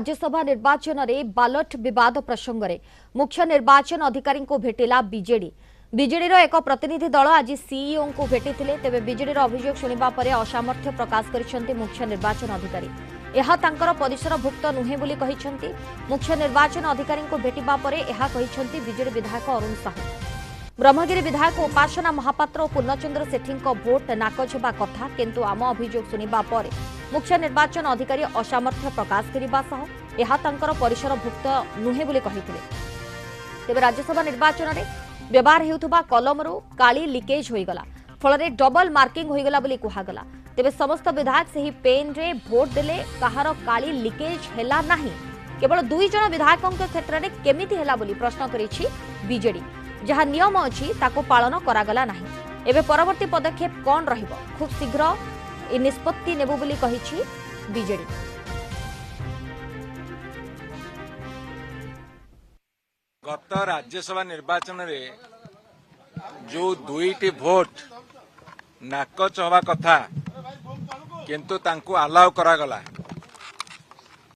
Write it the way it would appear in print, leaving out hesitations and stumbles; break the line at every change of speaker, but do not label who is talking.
राज्यसभा निर्वाचन में बालट विवाद प्रसंग में मुख्य निर्वाचन अधिकारी को भेटिला बीजेडी। बीजेडीर एक प्रतिनिधि दल आज सीईओ को भेटी तेज बीजेडीर अभियोग शुणा पर असामर्थ्य प्रकाश कर मुख्य निर्वाचन अधिकारी। यह तांकर परिसरभुक्त नुहे बोली कहिसेंति। मुख्य निर्वाचन अधिकारी को भेटिबा परे यह कहिसेंति बीजेडी विधायक अरुण साहू। ब्रह्मगिरी विधायक उपासना महापात्र और पूर्णचंद्र सेठी भोट नाकच हेबा कथा, किंतु आम अभियोग शुणा पर मुख्य निर्वाचन अधिकारी असामर्थ्य प्रकाश करने यह तांकर परिसरभुक्त नुहे बोली कहिथिले। तेबे राज्यसभा निर्वाचन में व्यवहार हेउथबा कलमरू काली लिकेज होईगला, फल डबल मार्किंग होईगला बोली कुहागला। तेबे समस्त विधायक सही पेन रे भोट देले कहार काली लिकेज हैला नाही, केवल 2 जन विधायकों क्षेत्र में केमिति हैला बोली प्रश्न करिछि बीजेडी। जहाँ नियम अछि ताको पालन करागला नाही। एबे परवर्ती पदक्षेप कौन रहिबो, खूब शीघ्र ए निष्पत्ति नेबो बोली कहिछि बीजेडी।
गत राज्यसभा निर्वाचन में जो 2टी भोट नाकच हवा कथा किंतु तांको अलाउ करागला,